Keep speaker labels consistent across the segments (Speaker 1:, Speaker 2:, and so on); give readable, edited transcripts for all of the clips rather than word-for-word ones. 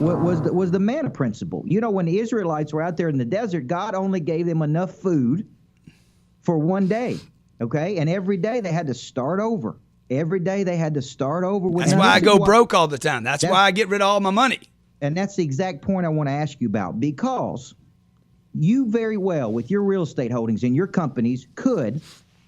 Speaker 1: was the manna principle. You know, when the Israelites were out there in the desert, God only gave them enough food for one day, okay? And every day they had to start over. Every day they had to start over.
Speaker 2: That's why I go broke all the time. That's why I get rid of all my money.
Speaker 1: And that's the exact point I want to ask you about, because you very well, with your real estate holdings and your companies, could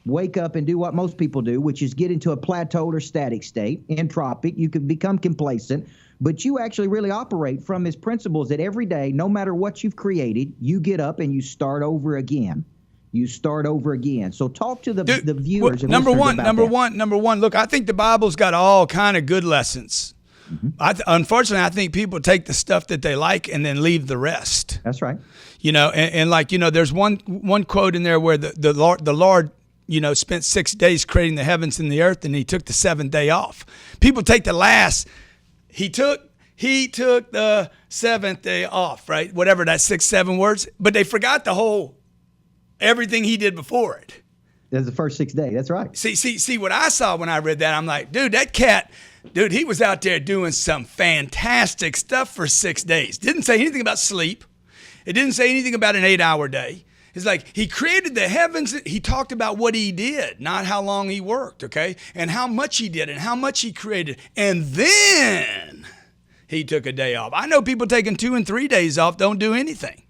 Speaker 1: wake up and do what most people do, which is get into a plateaued or static state, entropic. You could become complacent, but you actually really operate from his principles that every day, no matter what you've created, you get up and you start over again. You start over again. So talk to the viewers. And
Speaker 2: number one. Look, I think the Bible's got all kind of good lessons. Mm-hmm. Unfortunately, I think people take the stuff that they like and then leave the rest.
Speaker 1: That's right.
Speaker 2: You know, and like, you know, there's one quote in there where the Lord, you know, spent 6 days creating the heavens and the earth, and he took the seventh day off. People take the last. He took the seventh day off, right? Whatever that 6, 7 words, but they forgot everything he did before it.
Speaker 1: That's the first 6 days. That's right.
Speaker 2: See what I saw when I read that. I'm like, that cat, he was out there doing some fantastic stuff for 6 days. Didn't say anything about sleep. It didn't say anything about an 8-hour day. It's like he created the heavens. He talked about what he did, not how long he worked, okay? And how much he did and how much he created. And then he took a day off. I know people taking 2 and 3 days off don't do anything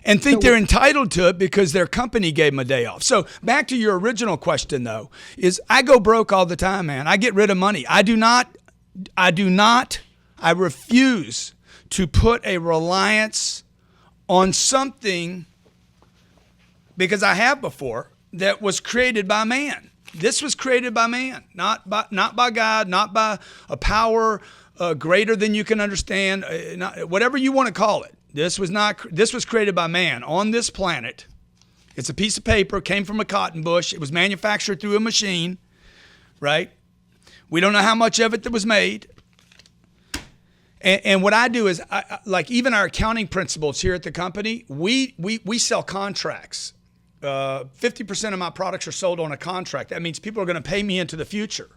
Speaker 2: and think they're entitled to it because their company gave them a day off. So back to your original question, though, is I go broke all the time, man. I get rid of money. I refuse to put a reliance on something, because I have before, that was created by man. This was created by man, not by God, not by a power greater than you can understand, whatever you want to call it. This was created by man on this planet. It's a piece of paper, came from a cotton bush. It was manufactured through a machine, right? We don't know how much of it that was made. And what I do is, like even our accounting principles here at the company, we sell contracts. 50% of my products are sold on a contract. That means people are going to pay me into the future.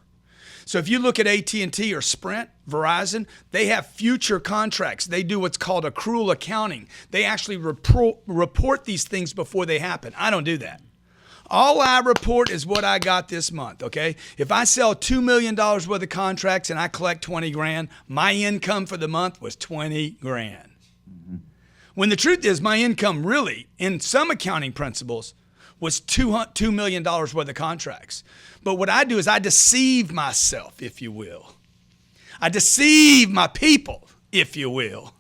Speaker 2: So if you look at AT&T or Sprint, Verizon, they have future contracts. They do what's called accrual accounting. They actually report these things before they happen. I don't do that. All I report is what I got this month, okay? If I sell $2 million worth of contracts and I collect 20 grand, my income for the month was 20 grand. Mm-hmm. When the truth is, my income really, in some accounting principles, was $2 million worth of contracts. But what I do is I deceive myself, if you will. I deceive my people, if you will.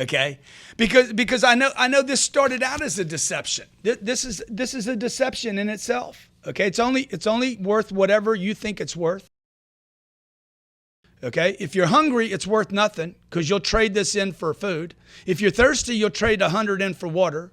Speaker 2: Okay? Because I know this started out as a deception. This is a deception in itself. Okay? It's only worth whatever you think it's worth. Okay? If you're hungry, it's worth nothing because you'll trade this in for food. If you're thirsty, you'll trade 100 in for water.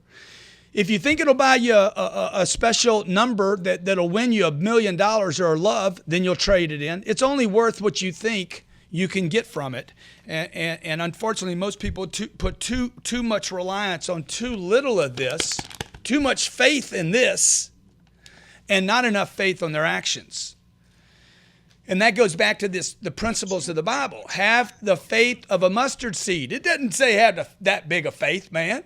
Speaker 2: If you think it'll buy you a special number that'll win you $1 million or love, then you'll trade it in. It's only worth what you think you can get from it. And unfortunately, most people put too much reliance on too little of this, too much faith in this, and not enough faith on their actions. And that goes back to the principles of the Bible. Have the faith of a mustard seed. It doesn't say have that big a faith, man.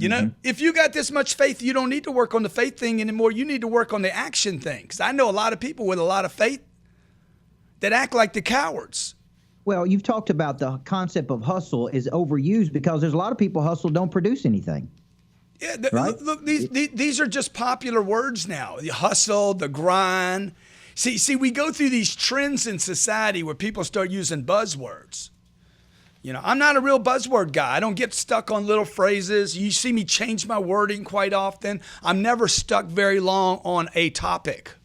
Speaker 2: You know, if you got this much faith, you don't need to work on the faith thing anymore. You need to work on the action thing. Because I know a lot of people with a lot of faith that act like the cowards.
Speaker 1: Well, you've talked about the concept of hustle is overused because there's a lot of people hustle don't produce anything.
Speaker 2: Yeah,
Speaker 1: right?
Speaker 2: Look, these are just popular words now. The hustle, the grind. See, we go through these trends in society where people start using buzzwords. You know, I'm not a real buzzword guy. I don't get stuck on little phrases. You see me change my wording quite often. I'm never stuck very long on a topic.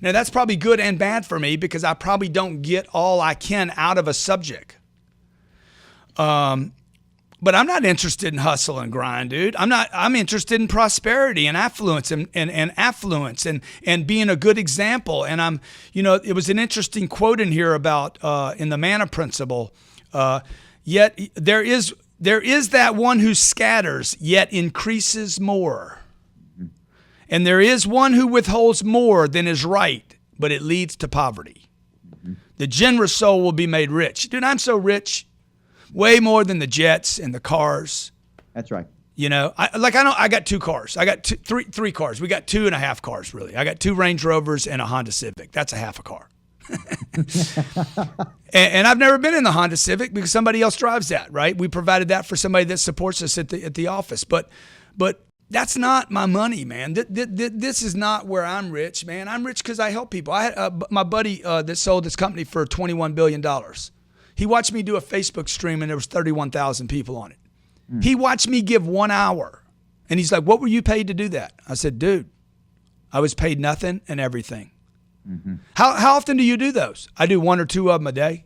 Speaker 2: Now, that's probably good and bad for me because I probably don't get all I can out of a subject. But I'm not interested in hustle and grind, dude. I'm interested in prosperity and affluence and affluence and being a good example. And it was an interesting quote in here about in the manna principle. Yet there is that one who scatters, yet increases more. And there is one who withholds more than is right, but it leads to poverty. The generous soul will be made rich. Dude, I'm so rich. way more than the jets and the cars.
Speaker 1: That's right.
Speaker 2: You know, I got 2 cars. I got three cars. We got 2.5 cars, really. I got 2 Range Rovers and a Honda Civic. That's a half a car. and I've never been in the Honda Civic because somebody else drives that, right? We provided that for somebody that supports us at the office. But that's not my money, man. This is not where I'm rich, man. I'm rich because I help people. I had my buddy that sold this company for $21 billion. He watched me do a Facebook stream, and there was 31,000 people on it. He watched me give 1 hour, and he's like, "What were you paid to do that?" I said, "Dude, I was paid nothing and everything." Mm-hmm. How often do you do those? I do 1 or 2 of them a day.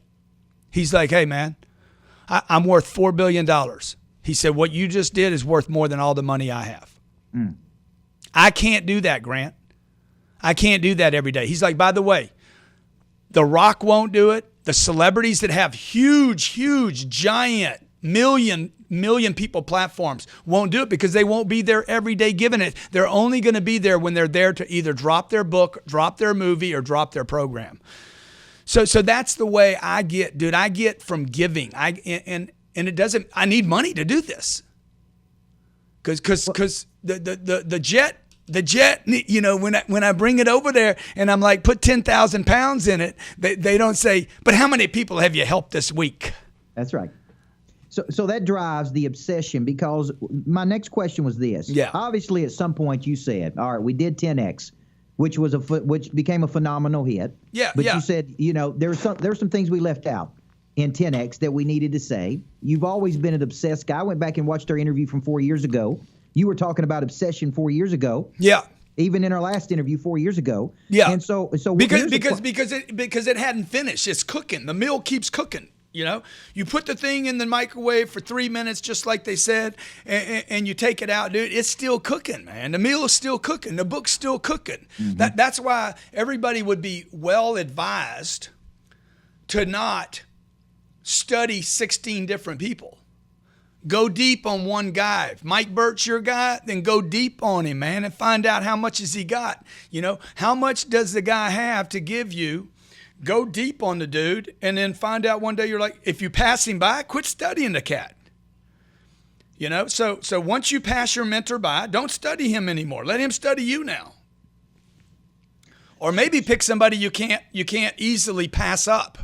Speaker 2: He's like, "Hey, man, I'm worth $4 billion. He said, "What you just did is worth more than all the money I have." I can't do that, Grant. I can't do that every day. He's like, "By the way, The Rock won't do it. The celebrities that have huge, giant, million people platforms won't do it because they won't be there every day giving it. They're only going to be there when they're there to either drop their book, drop their movie, or drop their program." So that's the way I get, dude. I get from giving. And it doesn't. I need money to do this. Because the jet. You know, when I bring it over there and I'm like, put 10,000 pounds in it, they don't say, "But how many people have you helped this week?"
Speaker 1: That's right. So that drives the obsession, because my next question was this.
Speaker 2: Yeah.
Speaker 1: Obviously, at some point you said, all right, we did 10X, which became a phenomenal hit.
Speaker 2: Yeah.
Speaker 1: But
Speaker 2: yeah.
Speaker 1: you said, you know, there's some things we left out in 10X that we needed to say. You've always been an obsessed guy. I went back and watched our interview from 4 years ago. You were talking about obsession 4 years ago.
Speaker 2: Yeah.
Speaker 1: Even in our last interview 4 years ago.
Speaker 2: Yeah.
Speaker 1: And so
Speaker 2: because it hadn't finished. It's cooking. The meal keeps cooking. You know, you put the thing in the microwave for 3 minutes, just like they said, and you take it out, dude. It's still cooking, man. The meal is still cooking. The book's still cooking. Mm-hmm. That's why everybody would be well advised to not study 16 different people. Go deep on one guy. If Mike Burt's your guy, then go deep on him, man, and find out how much has he got. You know, how much does the guy have to give you? Go deep on the dude, and then find out one day you're like, if you pass him by, quit studying the cat. You know, so once you pass your mentor by, don't study him anymore. Let him study you now. Or maybe pick somebody you can't easily pass up.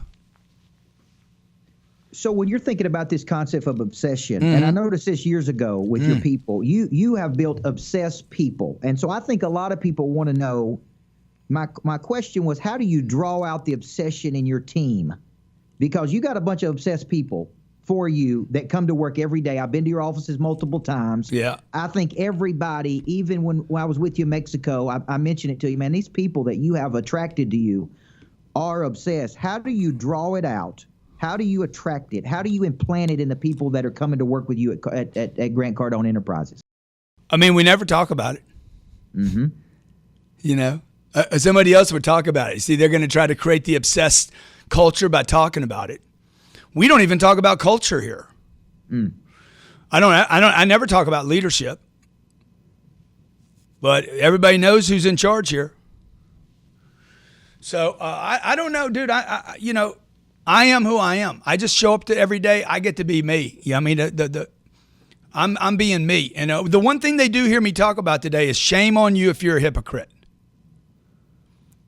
Speaker 1: So when you're thinking about this concept of obsession, and I noticed this years ago with your people, you have built obsessed people. And so I think a lot of people want to know, my question was, how do you draw out the obsession in your team? Because you got a bunch of obsessed people for you that come to work every day. I've been to your offices multiple times.
Speaker 2: Yeah.
Speaker 1: I think everybody, even when I was with you in Mexico, I mentioned it to you, man, these people that you have attracted to you are obsessed. How do you draw it out? How do you attract it? How do you implant it in the people that are coming to work with you at Grant Cardone Enterprises?
Speaker 2: I mean, we never talk about it. Mm-hmm. You know, somebody else would talk about it. You see, they're going to try to create the obsessed culture by talking about it. We don't even talk about culture here. I never talk about leadership. But everybody knows who's in charge here. So I don't know, dude. You know, I am who I am. I just show up to every day. I get to be me. Yeah, I mean, I'm being me. And the one thing they do hear me talk about today is shame on you if you're a hypocrite.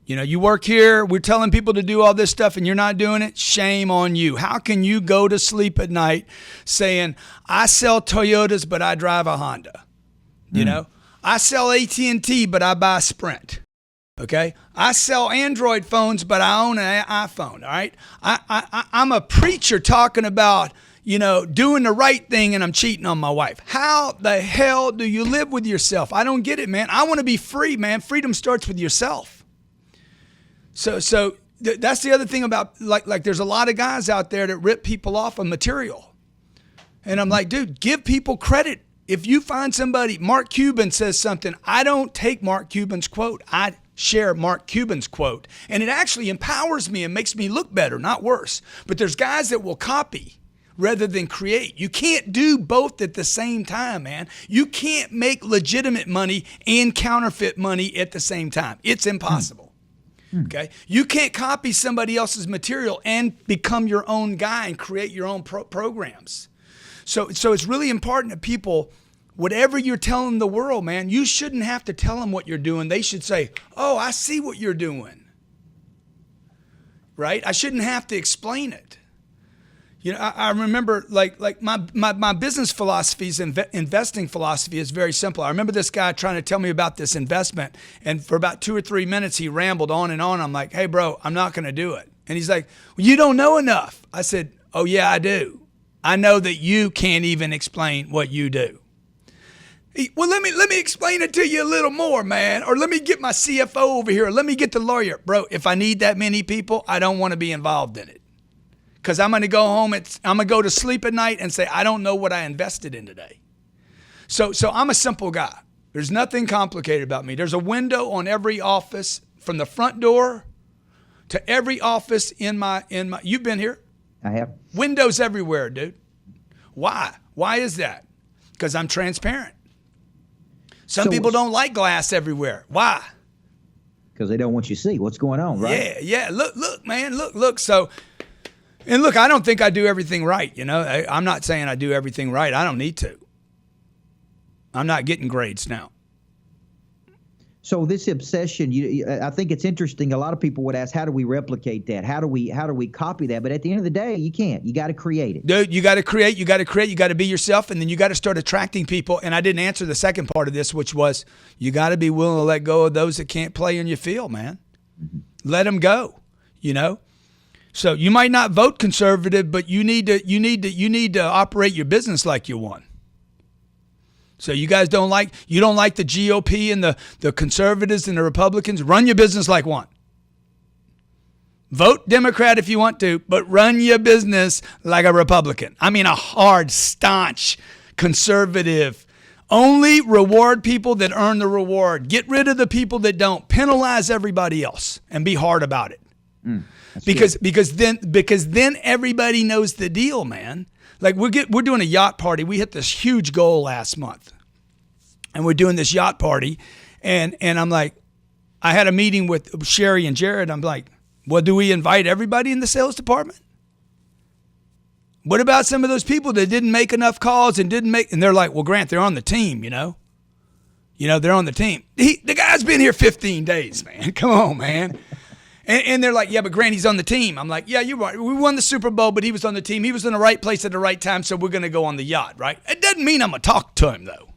Speaker 2: You know, you work here, we're telling people to do all this stuff and you're not doing it. Shame on you. How can you go to sleep at night saying, I sell Toyotas, but I drive a Honda? You know, I sell AT&T, but I buy Sprint. Okay, I sell Android phones, but I own an iPhone. All right, I'm a preacher talking about, you know, doing the right thing, and I'm cheating on my wife. How the hell do you live with yourself? I don't get it, man. I want to be free, man. Freedom starts with yourself. So that's the other thing about like there's a lot of guys out there that rip people off of material, and I'm like, dude, give people credit. If you find somebody, Mark Cuban says something, I don't take Mark Cuban's quote. I share Mark Cuban's quote. And it actually empowers me and makes me look better, not worse. But there's guys that will copy rather than create. You can't do both at the same time, man. You can't make legitimate money and counterfeit money at the same time. It's impossible. Okay, you can't copy somebody else's material and become your own guy and create your own programs. So it's really important that people, whatever you're telling the world, man, you shouldn't have to tell them what you're doing. They should say, "Oh, I see what you're doing." Right? I shouldn't have to explain it. You know, I remember like my business philosophies and investing philosophy is very simple. I remember this guy trying to tell me about this investment, and for about 2 or 3 minutes he rambled on and on. I'm like, "Hey, bro, I'm not going to do it." And he's like, "Well, you don't know enough." I said, "Oh yeah, I do. I know that you can't even explain what you do." Well, let me explain it to you a little more, man. Or let me get my CFO over here. Or let me get the lawyer. Bro, if I need that many people, I don't want to be involved in it. Because I'm going to go home, I'm going to go to sleep at night and say, I don't know what I invested in today. So I'm a simple guy. There's nothing complicated about me. There's a window on every office, from the front door to every office in my. You've been here?
Speaker 1: I have.
Speaker 2: Windows everywhere, dude. Why? Why is that? Because I'm transparent. Some people don't like glass everywhere. Why?
Speaker 1: Because they don't want you to see what's going on, right?
Speaker 2: Yeah. Look, man. Look. So, and look, I don't think I do everything right. You know, I'm not saying I do everything right. I don't need to. I'm not getting grades now.
Speaker 1: So this obsession, I think it's interesting. A lot of people would ask, how do we replicate that? How do we copy that? But at the end of the day, you can't. You got to create it.
Speaker 2: Dude, you got to create. You got to be yourself, and then you got to start attracting people. And I didn't answer the second part of this, which was you got to be willing to let go of those that can't play in your field, man. Mm-hmm. Let them go. You know. So you might not vote conservative, but you need to operate your business like you won. So you guys don't like the GOP and the conservatives and the Republicans. Run your business like one. Vote Democrat if you want to, but run your business like a Republican. I mean, a hard, staunch conservative. Only reward people that earn the reward. Get rid of the people that don't. Penalize everybody else and be hard about it. Because then everybody knows the deal, man. Like we're doing a yacht party. We hit this huge goal last month, and we're doing this yacht party, and I'm like, I had a meeting with Sherry and Jared. I'm like, well, do we invite everybody in the sales department? What about some of those people that didn't make enough calls and and they're like, well, Grant, they're on the team, you know, they're on the team. The guy's been here 15 days, man. Come on, man. And they're like, yeah, but Grant, he's on the team. I'm like, yeah, you're right. We won the Super Bowl, but he was on the team. He was in the right place at the right time, so we're going to go on the yacht, right? It doesn't mean I'm going to talk to him, though.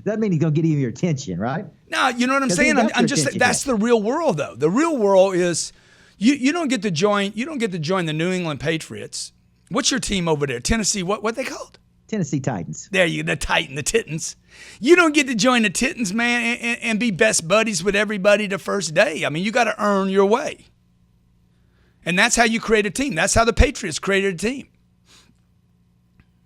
Speaker 1: Doesn't mean he's going to get your attention, right?
Speaker 2: No, you know what I'm saying? I'm just that's the real world, though. The real world is you don't get to join the New England Patriots. What's your team over there? Tennessee, what they called?
Speaker 1: Tennessee Titans.
Speaker 2: There you go, the Titans. You don't get to join the Titans, man, and be best buddies with everybody the first day. I mean, you got to earn your way. And that's how you create a team. That's how the Patriots created a team.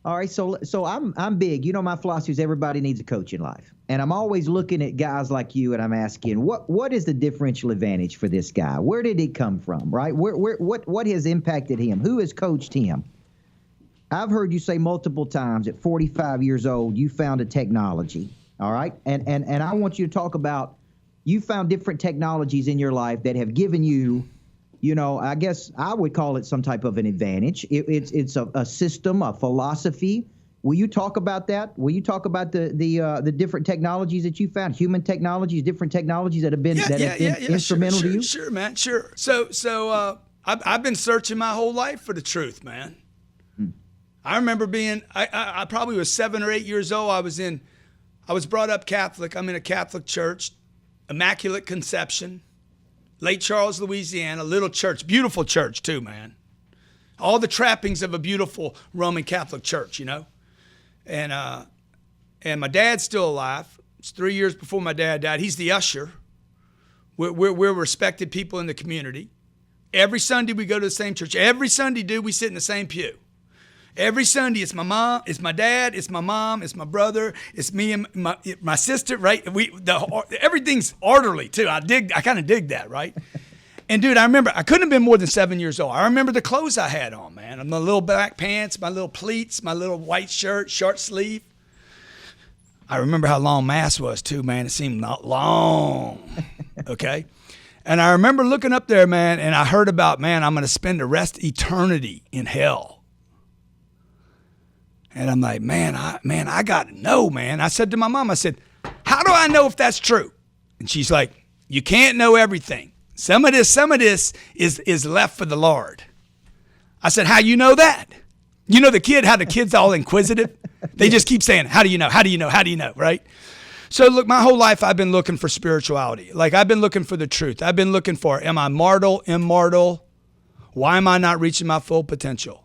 Speaker 1: All right, so I'm big. You know, my philosophy is everybody needs a coach in life. And I'm always looking at guys like you, and I'm asking, what is the differential advantage for this guy? Where did it come from, right? What has impacted him? Who has coached him? I've heard you say multiple times at 45 years old, you found a technology, all right? And I want you to talk about you found different technologies in your life that have given you, I guess I would call it some type of an advantage. It's a system, a philosophy. Will you talk about that? Will you talk about the different technologies that you found, human technologies, different technologies that have been instrumental to you?
Speaker 2: Sure, man, sure. So I've been searching my whole life for the truth, man. I remember I probably was 7 or 8 years old. I was brought up Catholic. I'm in a Catholic church, Immaculate Conception, Lake Charles, Louisiana, little church, beautiful church too, man. All the trappings of a beautiful Roman Catholic church, And my dad's still alive. It's 3 years before my dad died. He's the usher. We're respected people in the community. Every Sunday we go to the same church. Every Sunday, dude, we sit in the same pew. Every Sunday, it's my mom, it's my dad, it's my mom, it's my brother, it's me and my sister, right? Everything's orderly too. I kind of dig that, right? And dude, I remember I couldn't have been more than 7 years old. I remember the clothes I had on, man. My little black pants, my little pleats, my little white shirt, short sleeve. I remember how long Mass was too, man. It seemed not long. Okay. And I remember looking up there, man, and I heard about, man, I'm going to spend the rest of eternity in hell. And I'm like, man, I got to know, man. I said to my mom, I said, how do I know if that's true? And she's like, you can't know everything. Some of this is left for the Lord. I said, how you know that? You know how the kid's all inquisitive? They just keep saying, how do you know? How do you know? How do you know? Right? So look, my whole life I've been looking for spirituality. Like I've been looking for the truth. I've been looking for, am I mortal, immortal? Why am I not reaching my full potential?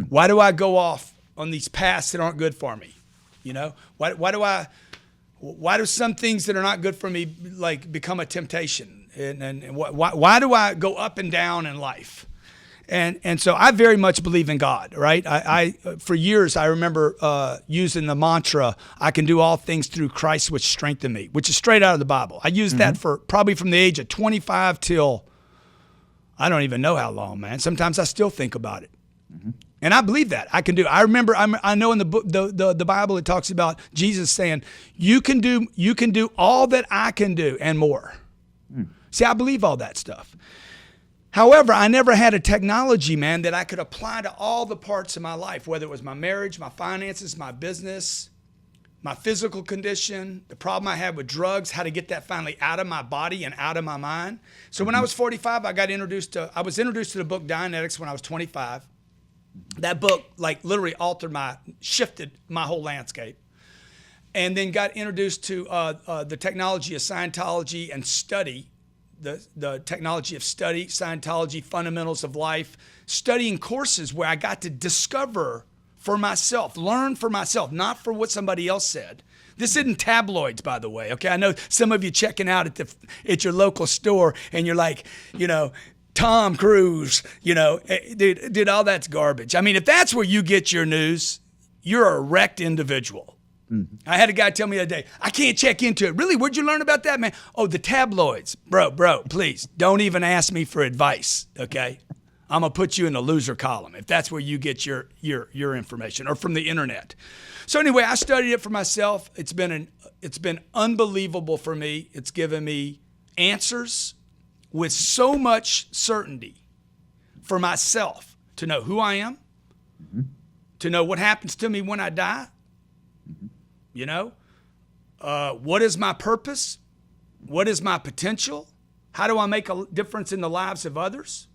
Speaker 2: Why do I go off on these paths that aren't good for me? You know, why do some things that are not good for me like become a temptation? And why do I go up and down in life? And so I very much believe in God, right? I for years, I remember using the mantra, I can do all things through Christ which strengthen me, which is straight out of the Bible. I used that for probably from the age of 25 till I don't even know how long, man. Sometimes I still think about it. And I believe that. I can do. I remember, I know in the book, the Bible, it talks about Jesus saying, you can do all that I can do and more. See, I believe all that stuff. However, I never had a technology, man, that I could apply to all the parts of my life, whether it was my marriage, my finances, my business, my physical condition, the problem I had with drugs, how to get that finally out of my body and out of my mind. So when I was 45, I was introduced to the book Dianetics when I was 25. That book, like, literally shifted my whole landscape. And then got introduced to the technology of Scientology and study. The technology of study, Scientology, fundamentals of life, studying courses where I got to discover for myself, learn for myself, not for what somebody else said. This isn't tabloids, by the way, okay? I know some of you checking out at your local store and you're like, you know, Tom Cruise, you know, dude, all that's garbage. I mean, if that's where you get your news, you're a wrecked individual. I had a guy tell me the other day, I can't check into it. Really? Where'd you learn about that, man? Oh, the tabloids. Bro, please, don't even ask me for advice, okay? I'm going to put you in the loser column if that's where you get your information, or from the internet. So anyway, I studied it for myself. It's been unbelievable for me. It's given me answers with so much certainty for myself to know who I am, to know what happens to me when I die. You know, what is my purpose? What is my potential? How do I make a difference in the lives of others?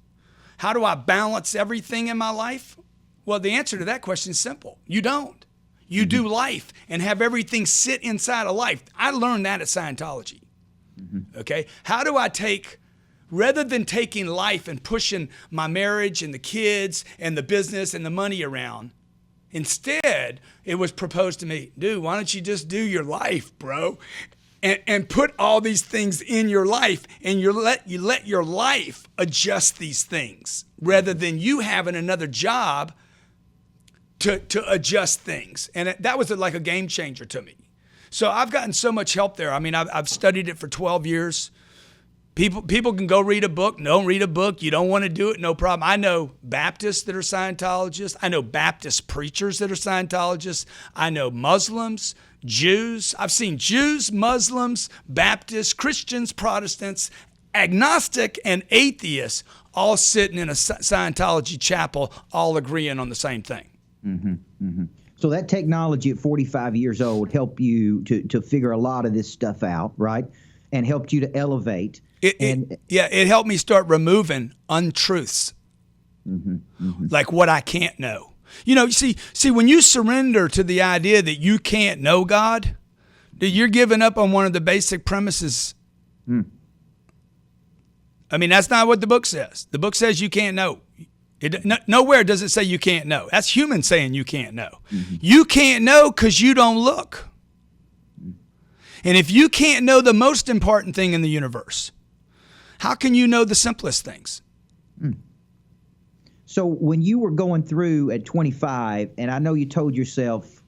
Speaker 2: How do I balance everything in my life? Well, the answer to that question is simple. You don't. You do life and have everything sit inside of life. I learned that at Scientology. Okay? How do I rather than taking life and pushing my marriage and the kids and the business and the money around, instead, it was proposed to me, dude, why don't you just do your life, bro? And put all these things in your life, and you let your life adjust these things rather than you having another job to adjust things. And that was like a game changer to me. So I've gotten so much help there. I mean, I've studied it for 12 years. People can go read a book. Don't read a book. You don't want to do it, no problem. I know Baptists that are Scientologists. I know Baptist preachers that are Scientologists. I know Muslims, Jews. I've seen Jews, Muslims, Baptists, Christians, Protestants, agnostic, and atheists all sitting in a Scientology chapel, all agreeing on the same thing.
Speaker 1: So that technology at 45 years old helped you to figure a lot of this stuff out, right? And helped you to elevate.
Speaker 2: It helped me start removing untruths, like what I can't know. You know, see, when you surrender to the idea that you can't know God, that you're giving up on one of the basic premises. I mean, that's not what the book says. The book says you can't know. Nowhere does it say you can't know. That's human saying you can't know. You can't know because you don't look. And if you can't know the most important thing in the universe, how can you know the simplest things?
Speaker 1: So when you were going through at 25, and I know you told yourself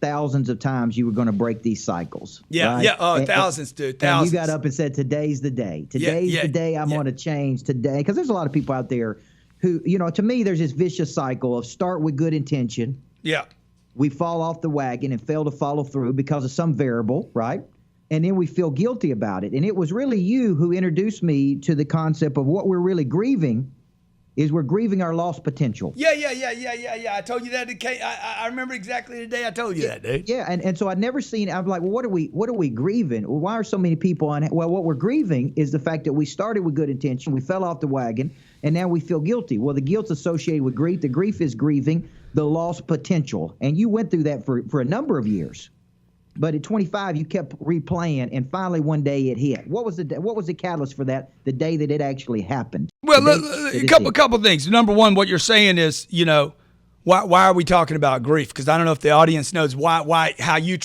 Speaker 1: thousands of times you were going to break these cycles. Right?
Speaker 2: Thousands, dude. Thousands.
Speaker 1: And you got up and said, today's the day. Today's the day I'm going to change today. Because there's a lot of people out there who, you know, to me, there's this vicious cycle of start with good intention.
Speaker 2: Yeah.
Speaker 1: We fall off the wagon and fail to follow through because of some variable, right? and then we feel guilty about it. And it was really you who introduced me to the concept of what we're really grieving is we're grieving our lost potential.
Speaker 2: Yeah. I told you that. I remember exactly the day I told you that, dude.
Speaker 1: Yeah, and so I'd never seen. I'm like, well, what are we grieving? Well, why are so many people on? Well, what we're grieving is the fact that we started with good intention, we fell off the wagon, and now we feel guilty. Well, the guilt's associated with grief. The grief is grieving the lost potential, and you went through that for a number of years. But at 25, you kept replaying, and finally one day it hit. What was the catalyst for that? The day that it actually happened.
Speaker 2: Well, a couple things. Number one, what you're saying is, why are we talking about grief? Because I don't know if the audience knows how you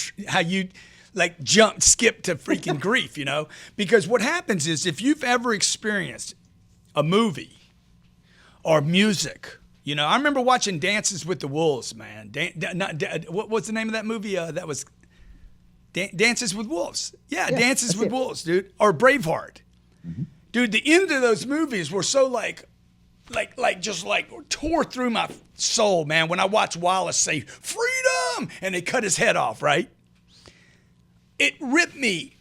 Speaker 2: like skip to freaking grief. Because what happens is if you've ever experienced a movie or music. I remember watching Dances with the Wolves, man. What's the name of that movie? That was Dances with Wolves. Yeah, Dances with Wolves, dude. Or Braveheart. Mm-hmm. Dude, the end of those movies were so just tore through my soul, man, when I watched Wallace say, freedom, and they cut his head off, right? It ripped me.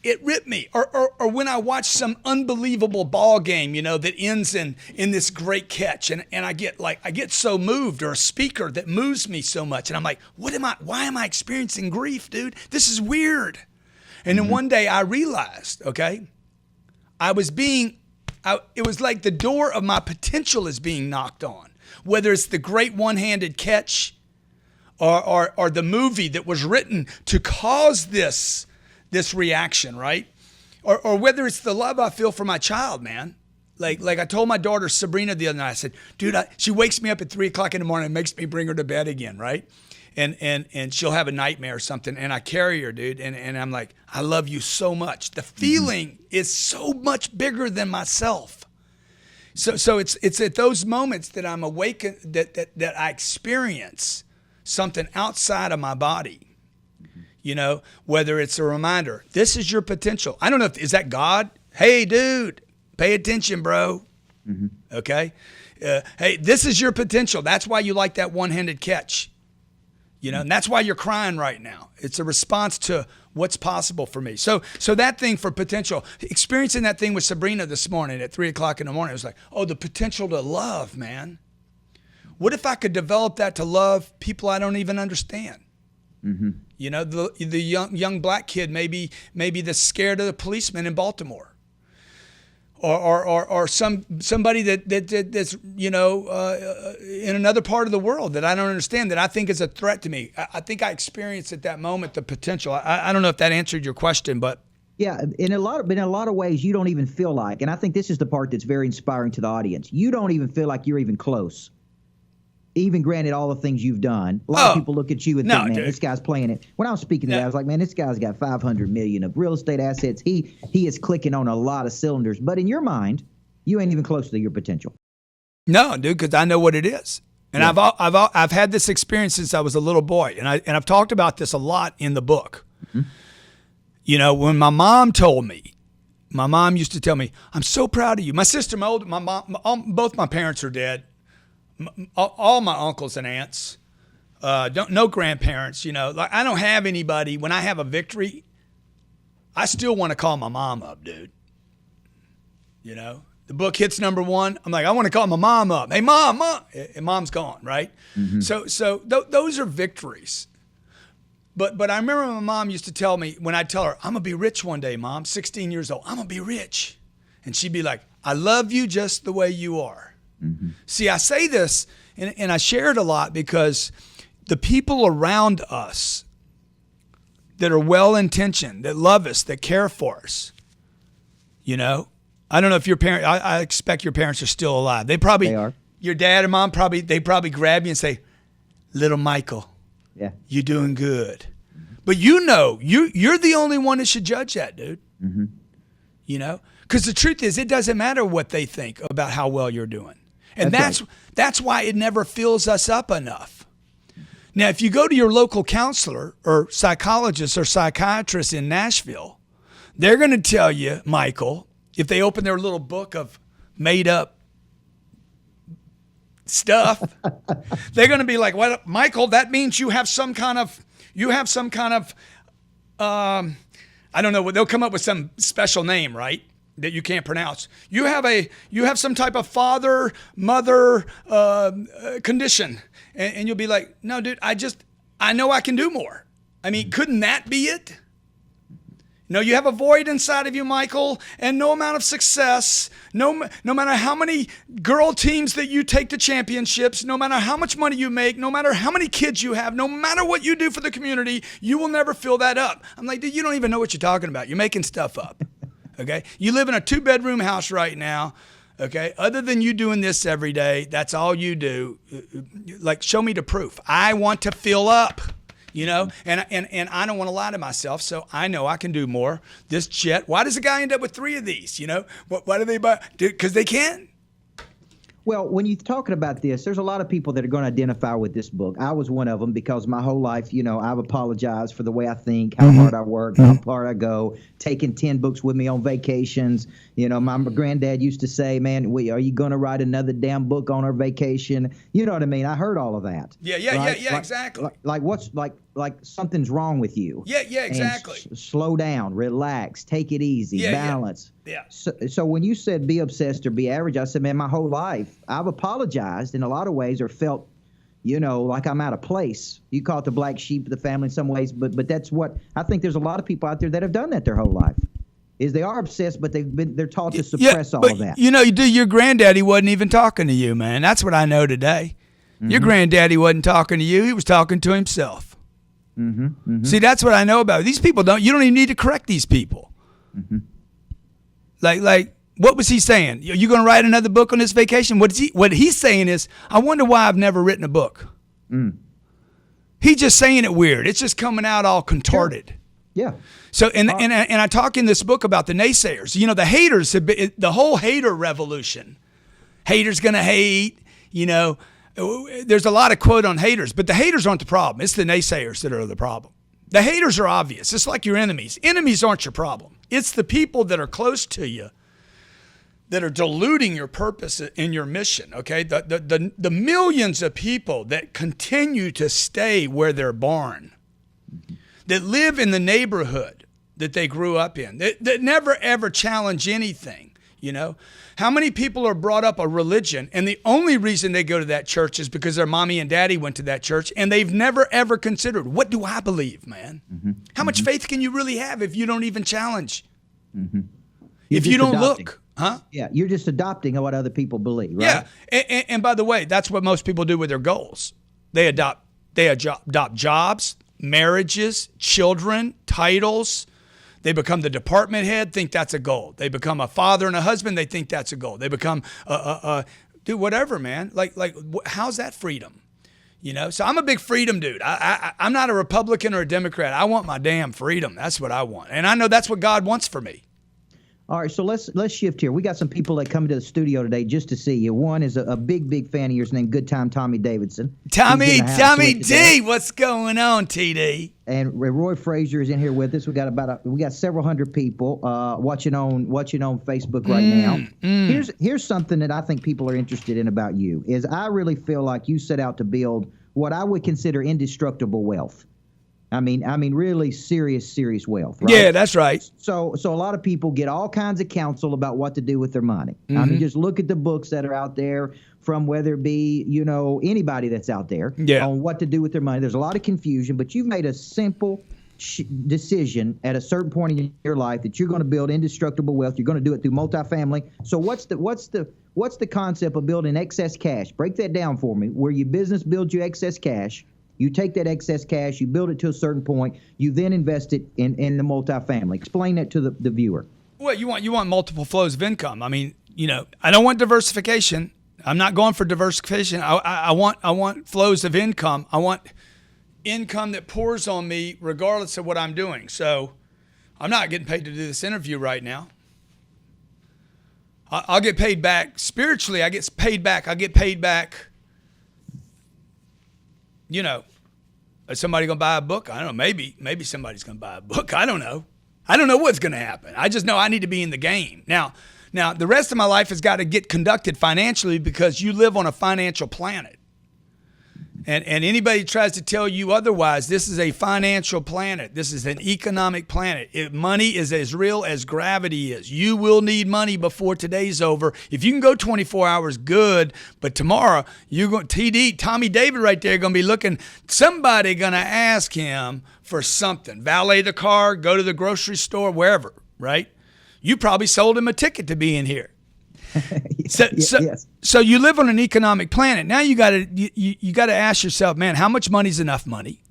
Speaker 2: Or when I watch some unbelievable ball game, that ends in this great catch, and I get so moved, or a speaker that moves me so much, and I'm like, why am I experiencing grief, dude? This is weird. And then one day I realized, okay, it was like the door of my potential is being knocked on, whether it's the great one-handed catch or the movie that was written to cause this reaction, right? Or whether it's the love I feel for my child, man. Like I told my daughter Sabrina the other night, I said, dude, she wakes me up at 3:00 in the morning and makes me bring her to bed again, right? And she'll have a nightmare or something, and I carry her, dude, and I'm like, I love you so much. The feeling is so much bigger than myself. So it's at those moments that I'm awakened, that I experience something outside of my body. Whether it's a reminder, this is your potential. I don't know is that God? Hey, dude, pay attention, bro. Mm-hmm. Okay. Hey, this is your potential. That's why you like that one-handed catch. And that's why you're crying right now. It's a response to what's possible for me. So that thing for potential, experiencing that thing with Sabrina this morning at 3:00 in the morning, it was like, oh, the potential to love, man. What if I could develop that to love people I don't even understand? Mm-hmm. The young black kid maybe that's scared of the policeman in Baltimore, or somebody that's in another part of the world that I don't understand, that I think is a threat to me. I think I experienced at that moment the potential. I don't know if that answered your question, but
Speaker 1: yeah, in a lot of ways you don't even feel like, and I think this is the part that's very inspiring to the audience. You don't even feel like you're even close. Even granted all the things you've done, a lot of people look at you and think, man, dude, this guy's playing it. When I was speaking to that, I was like, man, this guy's got $500 million of real estate assets. He is clicking on a lot of cylinders. But in your mind, you ain't even close to your potential.
Speaker 2: No, dude, because I know what it is. And I've had this experience since I was a little boy. And I've talked about this a lot in the book. Mm-hmm. When my mom used to tell me, I'm so proud of you. My sister, my mom, both my parents are dead. All my uncles and aunts, no grandparents, I don't have anybody. When I have a victory, I still want to call my mom up, dude. The book hits number 1. I'm like, I want to call my mom up. Hey, mom, and mom's gone, right? Mm-hmm. So those are victories. But I remember my mom used to tell me, when I'd tell her, I'm going to be rich one day, Mom, 16 years old. I'm going to be rich. And she'd be like, I love you just the way you are. Mm-hmm. See, I say this, and I share it a lot because the people around us that are well-intentioned, that love us, that care for us, I don't know if your parents, I expect your parents are still alive. They are. Your dad and mom they probably grab you and say, little Michael, you're doing good. Mm-hmm. But you're the only one that should judge that, dude. Mm-hmm. Because the truth is, it doesn't matter what they think about how well you're doing. And that's why it never fills us up enough. Now, if you go to your local counselor or psychologist or psychiatrist in Nashville, they're going to tell you, Michael, if they open their little book of made up stuff, they're going to be like, well, Michael, that means you have some kind of I don't know. They'll come up with some special name, right? That you can't pronounce. You have some type of father, mother condition. And you'll be like, no, dude, I know I can do more. I mean, couldn't that be it? No, you have a void inside of you, Michael, and no amount of success, no matter how many girl teams that you take to championships, no matter how much money you make, no matter how many kids you have, no matter what you do for the community, you will never fill that up. I'm like, dude, you don't even know what you're talking about. You're making stuff up, okay? You live in a 2-bedroom house right now, okay? Other than you doing this every day, that's all you do. Like, show me the proof. I want to fill up. You know, and I don't want to lie to myself, so I know I can do more. This jet, why does a guy end up with 3 of these? You know, why do they buy? Because they can.
Speaker 1: Well, when you're talking about this, there's a lot of people that are going to identify with this book. I was one of them because my whole life, you know, I've apologized for the way I think, how hard I work, how far I go, taking 10 books with me on vacations. You know, my granddad used to say, man, are you going to write another damn book on our vacation? You know what I mean? I heard all of that.
Speaker 2: Yeah, exactly.
Speaker 1: Like something's wrong with you.
Speaker 2: Yeah, exactly.
Speaker 1: Slow down, relax, take it easy, balance.
Speaker 2: Yeah.
Speaker 1: So when you said be obsessed or be average, I said, man, my whole life I've apologized in a lot of ways or felt, you know, like I'm out of place. You call it the black sheep of the family in some ways, but that's what I think. There's a lot of people out there that have done that their whole life. Is they are obsessed, but they're taught to suppress all of that.
Speaker 2: You know, your granddaddy wasn't even talking to you, man. That's what I know today. Your granddaddy wasn't talking to you. He was talking to himself. See, that's what I know about these people. You don't even need to correct these people. Like, what was he saying? You going to write another book on this vacation? What he's saying is, I wonder why I've never written a book. He's just saying it weird. It's just coming out all contorted.
Speaker 1: Sure. Yeah.
Speaker 2: So, and I talk in this book about the naysayers. You know, the haters have been, the whole hater revolution. Haters gonna hate. You know, there's a lot of quote on haters, but the haters aren't the problem. It's the naysayers that are the problem. The haters are obvious. It's like your enemies. Enemies aren't your problem. It's the people that are close to you that are diluting your purpose and your mission, okay? The millions of people that continue to stay where they're born, that live in the neighborhood that they grew up in, that never ever challenge anything, you know? How many people are brought up a religion and the only reason they go to that church is because their mommy and daddy went to that church and they've never ever considered, what do I believe, man? How much faith can you really have if you don't even challenge? If you don't look, huh?
Speaker 1: Yeah, you're just adopting what other people believe, right?
Speaker 2: Yeah, and by the way, that's what most people do with their goals. They adopt jobs, marriages, children, titles. They become the department head, think that's a goal. They become a father and a husband, they think that's a goal. They become dude, whatever, man. Like, how's that freedom? You know, so I'm a big freedom dude. I'm not a Republican or a Democrat. I want my damn freedom. That's what I want, and I know that's what God wants for me.
Speaker 1: All right, so let's shift here. We got some people that come to the studio today just to see you. One is a big fan of yours named Good Time Tommy Davidson.
Speaker 2: Tommy D, what's going on, TD?
Speaker 1: And Roy Frazier is in here with us. We got several hundred people watching on Facebook right now. Here's something that I think people are interested in about you. Is I really feel like you set out to build what I would consider indestructible wealth. I mean, really serious wealth, right?
Speaker 2: Yeah, that's right.
Speaker 1: So a lot of people get all kinds of counsel about what to do with their money. I mean, just look at the books that are out there from whether it be, you know, anybody that's out there on what to do with their money. There's a lot of confusion, but you've made a simple decision at a certain point in your life that you're going to build indestructible wealth. You're going to do it through multifamily. So what's the concept of building excess cash? Break that down for me. Where your business builds you excess cash. You take that excess cash, you build it to a certain point, you then invest it in the multifamily. Explain that to the viewer.
Speaker 2: Well, you want multiple flows of income. I mean, you know, I don't want diversification. I'm not going for diversification. I want flows of income. I want income that pours on me regardless of what I'm doing. So I'm not getting paid to do this interview right now. I'll get paid back spiritually. I get paid back. You know, is somebody going to buy a book? I don't know. Maybe somebody's going to buy a book. I don't know. I don't know what's going to happen. I just know I need to be in the game. Now, the rest of my life has got to get conducted financially because you live on a financial planet. And anybody who tries to tell you otherwise, this is a financial planet. This is an economic planet. Money is as real as gravity is. You will need money before today's over. If you can go 24 hours, good. But tomorrow, you're going Tommy David right there, going to be looking. Somebody going to ask him for something. Valet the car, go to the grocery store, wherever, right? You probably sold him a ticket to be in here. So you live on an economic planet. Now you got to ask yourself, man, how much money is enough money?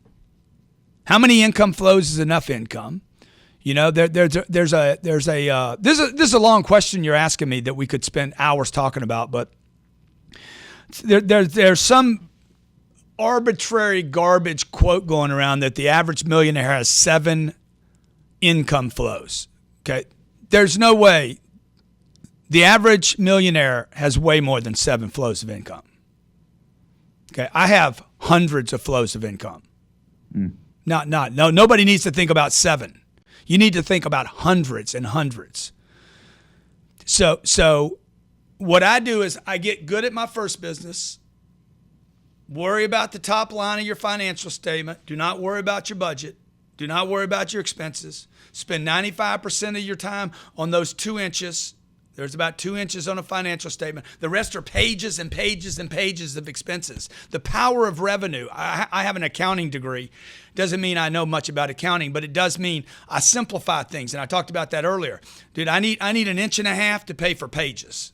Speaker 2: How many income flows is enough income? You know, this is a long question you're asking me that we could spend hours talking about, but there's some arbitrary garbage quote going around that the average millionaire has 7 income flows. Okay, there's no way. The average millionaire has way more than 7 flows of income. Okay, I have hundreds of flows of income. Nobody needs to think about 7. You need to think about hundreds and hundreds. So what I do is I get good at my first business. Worry about the top line of your financial statement. Do not worry about your budget. Do not worry about your expenses. Spend 95% of your time on those 2 inches. There's about 2 inches on a financial statement. The rest are pages and pages and pages of expenses. The power of revenue. I have an accounting degree. Doesn't mean I know much about accounting, but it does mean I simplify things. And I talked about that earlier. Dude, I need 1.5 inches to pay for pages.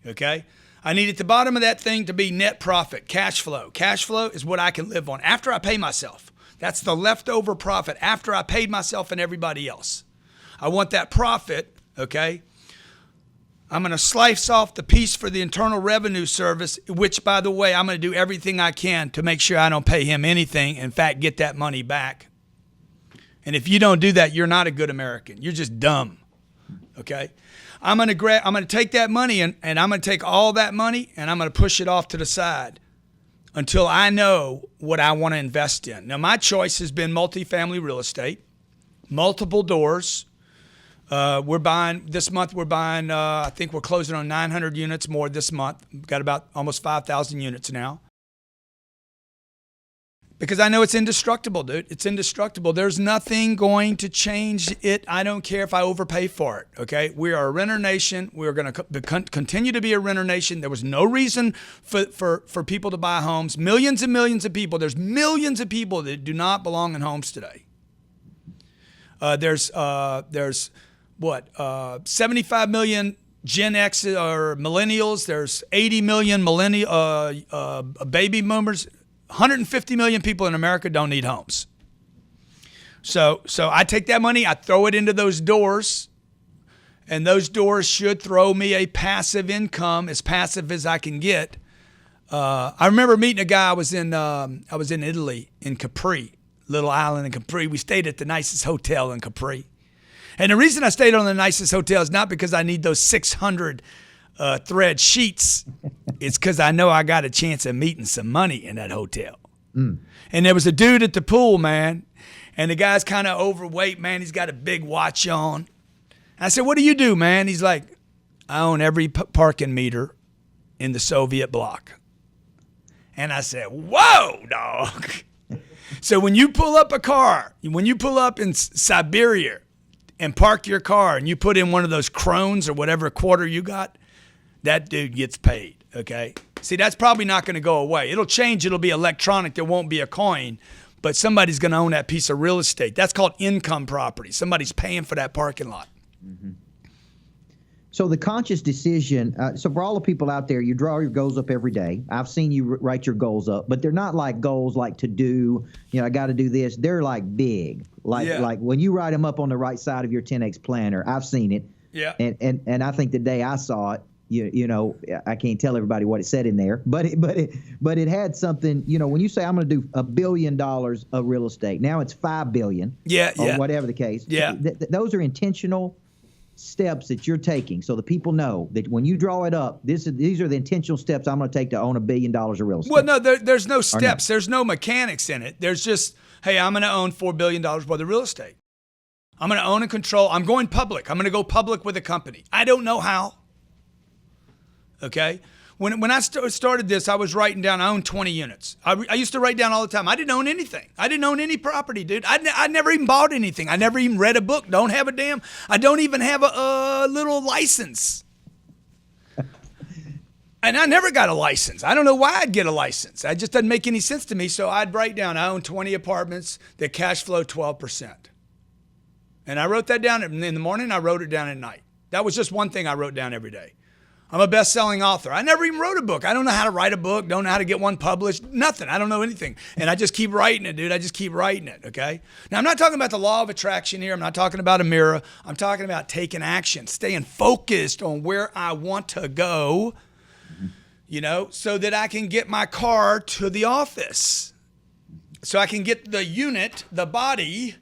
Speaker 2: Okay? I need at the bottom of that thing to be net profit, cash flow. Cash flow is what I can live on after I pay myself. That's the leftover profit after I paid myself and everybody else. I want that profit. Okay, I'm going to slice off the piece for the Internal Revenue Service, which, by the way, I'm going to do everything I can to make sure I don't pay him anything. In fact, get that money back. And if you don't do that, you're not a good American. You're just dumb. Okay, I'm going to take that money and I'm going to take all that money and I'm going to push it off to the side until I know what I want to invest in. Now, my choice has been multifamily real estate, multiple doors. We're buying this month. I think we're closing on 900 units more this month. We've got about almost 5,000 units now. Because I know it's indestructible, dude. It's indestructible. There's nothing going to change it. I don't care if I overpay for it. Okay, we are a renter nation. We are going to continue to be a renter nation. There was no reason for people to buy homes. Millions and millions of people. There's millions of people that do not belong in homes today. There's 75 million Gen X or millennials. There's 80 million baby boomers. 150 million people in America don't need homes. So I take that money, I throw it into those doors, and those doors should throw me a passive income, as passive as I can get. I remember meeting a guy. I was in Italy, in Capri, little island in Capri. We stayed at the nicest hotel in Capri. And the reason I stayed on the nicest hotel is not because I need those 600 thread sheets. It's because I know I got a chance of meeting some money in that hotel. And there was a dude at the pool, man, and the guy's kind of overweight, man. He's got a big watch on. I said, "What do you do, man?" He's like, "I own every parking meter in the Soviet bloc." And I said, "Whoa, dog." So when you pull up in Siberia and park your car and you put in one of those crones or whatever quarter you got, that dude gets paid, okay? See, that's probably not going to go away. It'll change. It'll be electronic. There won't be a coin, but somebody's going to own that piece of real estate. That's called income property. Somebody's paying for that parking lot.
Speaker 1: Mm-hmm. So the conscious decision, so for all the people out there, you draw your goals up every day. I've seen you write your goals up, but they're not like goals like to do, I got to do this. They're like big. Like when you write them up on the right side of your 10X planner, I've seen it.
Speaker 2: Yeah.
Speaker 1: And I think the day I saw it, I can't tell everybody what it said in there, but it had something, when you say I'm going to do $1 billion of real estate, now it's $5 billion. Or whatever the case.
Speaker 2: Yeah.
Speaker 1: Those are intentional steps that you're taking, so the people know that when you draw it up, these are the intentional steps I'm going to take to own $1 billion of real estate.
Speaker 2: Well, no, there's no steps. There's no mechanics in it. There's just, hey, I'm going to own $4 billion worth of real estate. I'm going to own and control. I'm going public. I'm going to go public with a company. I don't know how. Okay? When I started this, I was writing down, I own 20 units. I used to write down all the time. I didn't own anything. I didn't own any property, dude. I never even bought anything. I never even read a book. I don't even have a little license. And I never got a license. I don't know why I'd get a license. It just doesn't make any sense to me. So I'd write down, I own 20 apartments that cash flow 12%. And I wrote that down in the morning. I wrote it down at night. That was just one thing I wrote down every day. I'm a best-selling author. I never even wrote a book. I don't know how to write a book, don't know how to get one published, nothing. I don't know anything. And I just keep writing it, dude. I just keep writing it, okay? Now, I'm not talking about the law of attraction here. I'm not talking about a mirror. I'm talking about taking action, staying focused on where I want to go, so that I can get my car to the office. So I can get the unit, the body,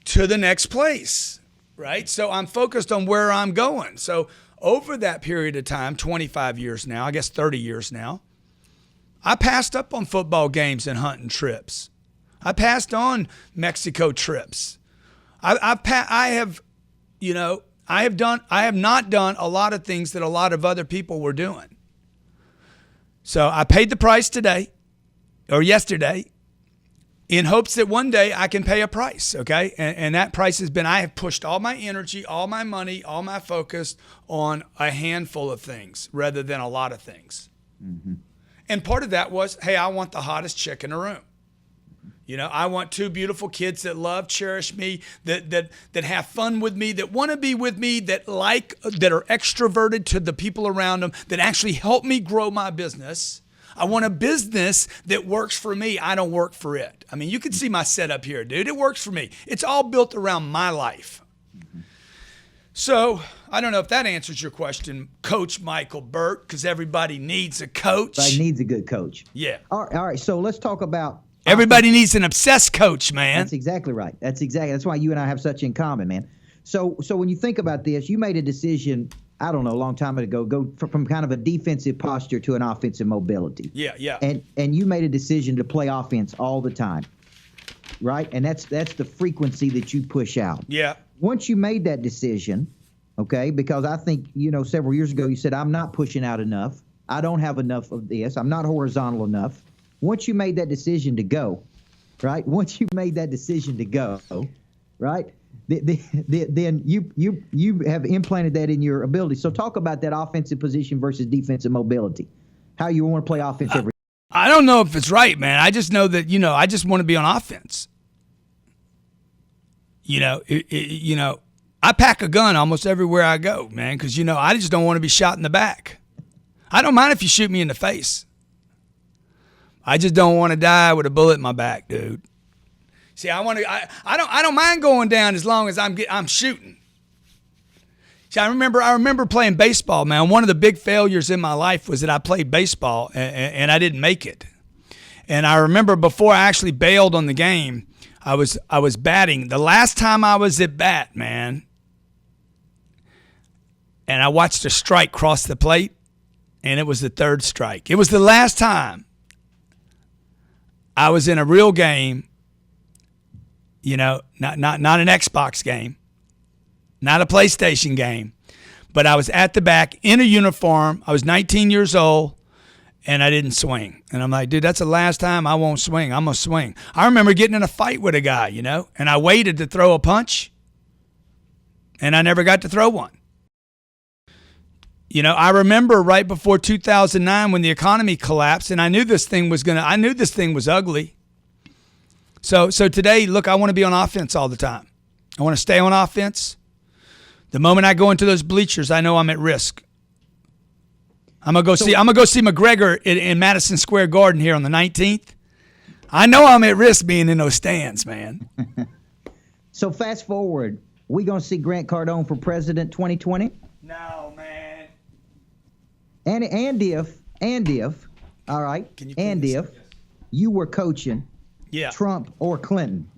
Speaker 2: to the next place, right? So I'm focused on where I'm going. So over that period of time, 25 years now, I guess 30 years now, I passed up on football games and hunting trips. I passed on Mexico trips. I have not done a lot of things that a lot of other people were doing. So I paid the price today or yesterday in hopes that one day I can pay a price, okay? And that price has been, I have pushed all my energy, all my money, all my focus on a handful of things rather than a lot of things. Mm-hmm. And part of that was, hey, I want the hottest chick in the room. I want two beautiful kids that love, cherish me, that have fun with me, that want to be with me, that are extroverted to the people around them, that actually help me grow my business. I want a business that works for me. I don't work for it. I mean, you can see my setup here, dude. It works for me. It's all built around my life. Mm-hmm. So I don't know if that answers your question, Coach Michael Burt, because everybody needs a coach.
Speaker 1: Everybody needs a good coach.
Speaker 2: Yeah.
Speaker 1: All right. So let's talk about.
Speaker 2: Everybody needs an obsessed coach, man.
Speaker 1: That's exactly right. That's why you and I have such in common, man. So when you think about this, you made a decision, I don't know, a long time ago, go from kind of a defensive posture to an offensive mobility.
Speaker 2: Yeah.
Speaker 1: And you made a decision to play offense all the time, right? And that's the frequency that you push out.
Speaker 2: Yeah.
Speaker 1: Once you made that decision, okay, because I think, several years ago you said, I'm not pushing out enough. I don't have enough of this. I'm not horizontal enough. Once you made that decision to go, right? Right? Then you have implanted that in your ability. So talk about that offensive position versus defensive mobility. How you want to play offense every.
Speaker 2: I don't know if it's right, man. I just know that I just want to be on offense. I pack a gun almost everywhere I go, man, because I just don't want to be shot in the back. I don't mind if you shoot me in the face. I just don't want to die with a bullet in my back, dude. See, I don't mind going down as long as I'm shooting. See, I remember playing baseball, man. One of the big failures in my life was that I played baseball and I didn't make it. And I remember before I actually bailed on the game, I was batting. The last time I was at bat, man, and I watched a strike cross the plate, and it was the third strike. It was the last time I was in a real game, not an Xbox game, not a PlayStation game, but I was at the back in a uniform. I was 19 years old, and I didn't swing. And I'm like, dude, that's the last time I won't swing. I'm going to swing. I remember getting in a fight with a guy, and I waited to throw a punch, and I never got to throw one. I remember right before 2009 when the economy collapsed, and I knew this thing was ugly. So today, look, I want to be on offense all the time. I want to stay on offense. The moment I go into those bleachers, I know I'm at risk. I'm gonna go see McGregor in Madison Square Garden here on the 19th. I know I'm at risk being in those stands, man.
Speaker 1: So fast forward, we gonna see Grant Cardone for president 2020?
Speaker 2: No, man.
Speaker 1: And if, all right, if you were coaching Trump or Clinton,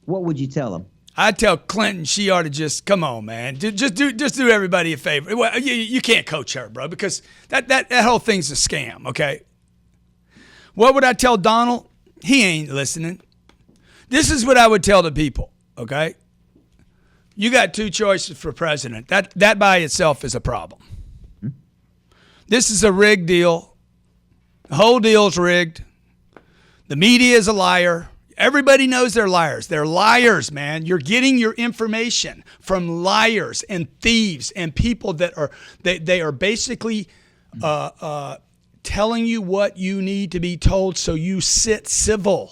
Speaker 1: what would you tell him?
Speaker 2: I'd tell Clinton she ought to just come on, man. Just do everybody a favor. Well, you can't coach her, bro, because that whole thing's a scam. Okay. What would I tell Donald? He ain't listening. This is what I would tell the people. Okay. You got two choices for president. That by itself is a problem. This is a rigged deal. The whole deal's rigged. The media is a liar. Everybody knows they're liars. They're liars, man. You're getting your information from liars and thieves and people that are they are basically telling you what you need to be told so you sit civil.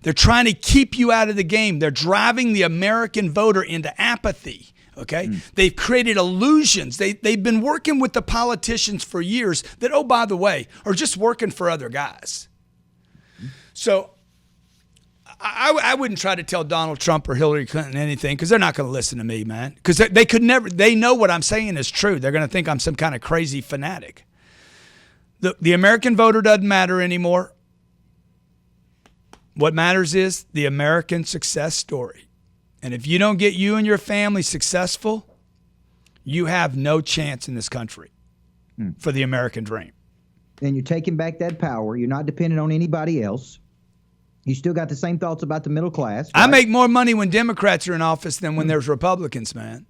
Speaker 2: They're trying to keep you out of the game. They're driving the American voter into apathy. Okay? They've created illusions. They've been working with the politicians for years that, oh, by the way, are just working for other guys. So I wouldn't try to tell Donald Trump or Hillary Clinton anything because they're not going to listen to me, man. Because they could never, they know what I'm saying is true. They're going to think I'm some kind of crazy fanatic. The American voter doesn't matter anymore. What matters is the American success story. And if you don't get you and your family successful, you have no chance in this country for the American dream.
Speaker 1: And you're taking back that power. You're not dependent on anybody else. You still got the same thoughts about the middle class. Right?
Speaker 2: I make more money when Democrats are in office than when there's Republicans, man.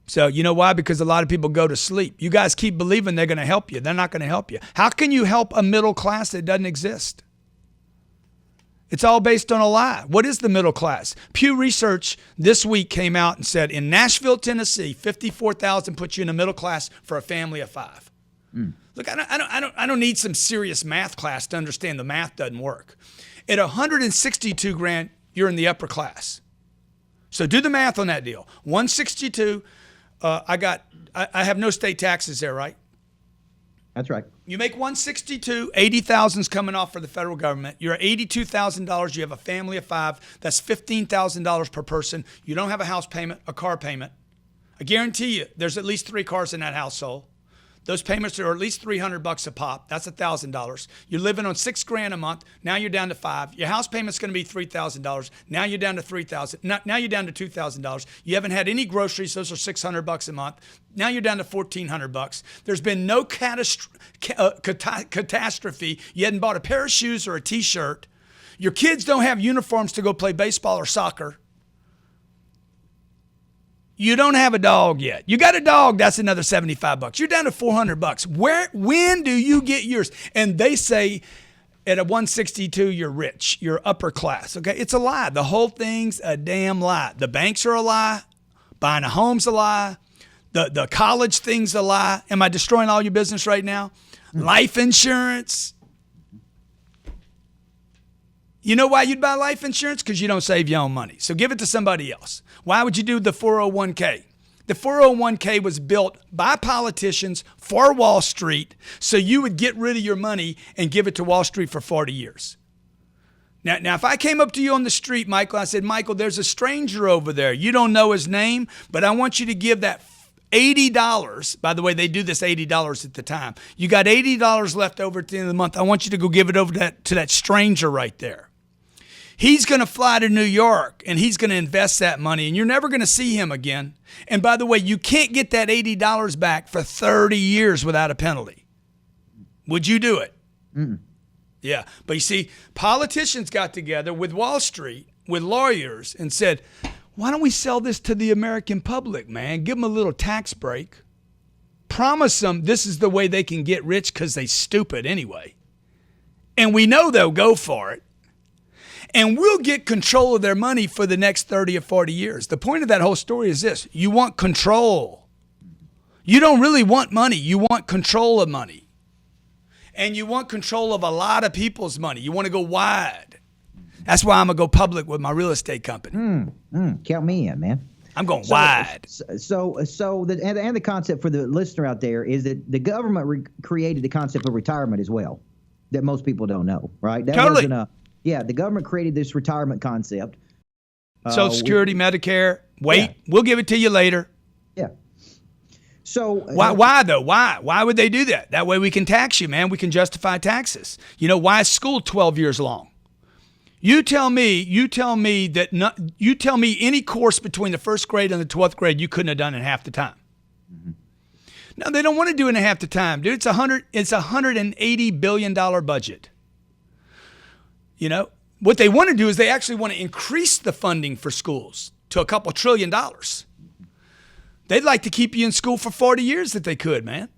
Speaker 2: So you know why? Because a lot of people go to sleep. You guys keep believing they're going to help you. They're not going to help you. How can you help a middle class that doesn't exist? It's all based on a lie. What is the middle class? Pew Research this week came out and said in Nashville, Tennessee, 54,000 puts you in the middle class for a family of 5. Look, I don't need some serious math class to understand the math doesn't work. At 162 grand, you're in the upper class. So do the math on that deal. 162. I have no state taxes there, right?
Speaker 1: That's right.
Speaker 2: You make 162, 80,000 is coming off for the federal government. You're at $82,000. You have a family of 5. That's $15,000 per person. You don't have a house payment, a car payment. I guarantee you there's at least 3 cars in that household. Those payments are at least $300 a pop. That's $1,000. You're living on $6,000 a month. Now you're down to 5. Your house payment's going to be $3,000. Now you're down to $3,000. Now you're down to $2,000. You haven't had any groceries. Those are $600 a month. Now you're down to $1,400. There's been no catastrophe. You hadn't bought a pair of shoes or a T-shirt. Your kids don't have uniforms to go play baseball or soccer. You don't have a dog yet. You got a dog, that's another $75. You're down to $400. When do you get yours? And they say at a 162, you're rich. You're upper class. Okay, it's a lie. The whole thing's a damn lie. The banks are a lie. Buying a home's a lie. The college thing's a lie. Am I destroying all your business right now? Life insurance. You know why you'd buy life insurance? Because you don't save your own money. So give it to somebody else. Why would you do the 401k? The 401k was built by politicians for Wall Street so you would get rid of your money and give it to Wall Street for 40 years. Now, if I came up to you on the street, Michael, I said, Michael, there's a stranger over there. You don't know his name, but I want you to give that $80. By the way, they do this $80 at the time. You got $80 left over at the end of the month. I want you to go give it over to that stranger right there. He's going to fly to New York, and he's going to invest that money, and you're never going to see him again. And by the way, you can't get that $80 back for 30 years without a penalty. Would you do it? Yeah. But you see, politicians got together with Wall Street, with lawyers, and said, why don't we sell this to the American public, man? Give them a little tax break. Promise them this is the way they can get rich because they're stupid anyway. And we know they'll go for it. And we'll get control of their money for the next 30 or 40 years. The point of that whole story is this. You want control. You don't really want money. You want control of money. And you want control of a lot of people's money. You want to go wide. That's why I'm going to go public with my real estate company.
Speaker 1: Count me in, man.
Speaker 2: I'm going wide.
Speaker 1: The concept for the listener out there is that the government created the concept of retirement as well that most people don't know, right? That
Speaker 2: totally.
Speaker 1: Yeah, the government created this retirement concept.
Speaker 2: Social Security, Medicare. We'll give it to you later.
Speaker 1: Yeah. So
Speaker 2: why though? Why would they do that? That way we can tax you, man. We can justify taxes. You know, why is school 12 years long? You tell me any course between the first grade and the 12th grade you couldn't have done in half the time. No, they don't want to do it in half the time, dude. It's $180 billion budget. You know, what they want to do is they actually want to increase the funding for schools to a couple $1 trillion. They'd like to keep you in school for 40 years if they could, man.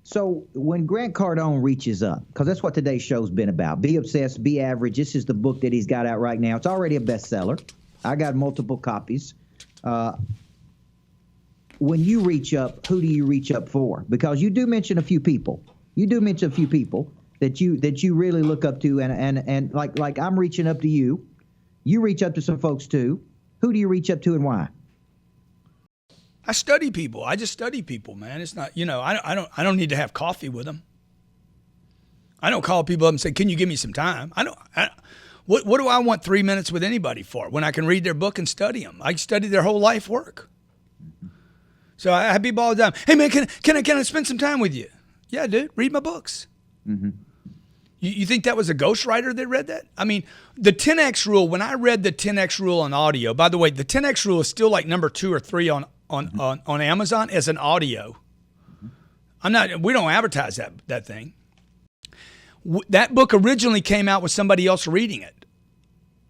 Speaker 1: So when Grant Cardone reaches up, because that's what today's show's been about, Be Obsessed, Be Average. This is the book that he's got out right now. It's already a bestseller. I got multiple copies. When you reach up, who do you reach up for? Because you do mention a few people. You do mention a few people that you really look up to, and like I'm reaching up to you. You reach up to some folks too. Who do you reach up to and why?
Speaker 2: I study people. I just study people, man. It's not, I don't need to have coffee with them. I don't call people up and say, "Can you give me some time?" What do I want 3 minutes with anybody for when I can read their book and study them? I study their whole life work. So I have people all the time. "Hey man, can I spend some time with you?" "Yeah, dude, read my books." Mm-hmm. You think that was a ghostwriter that read that? I mean, the 10X rule, when I read the 10X rule on audio, by the way, the 10X rule is still like number 2 or 3 on Amazon as an audio. We don't advertise that thing. That book originally came out with somebody else reading it.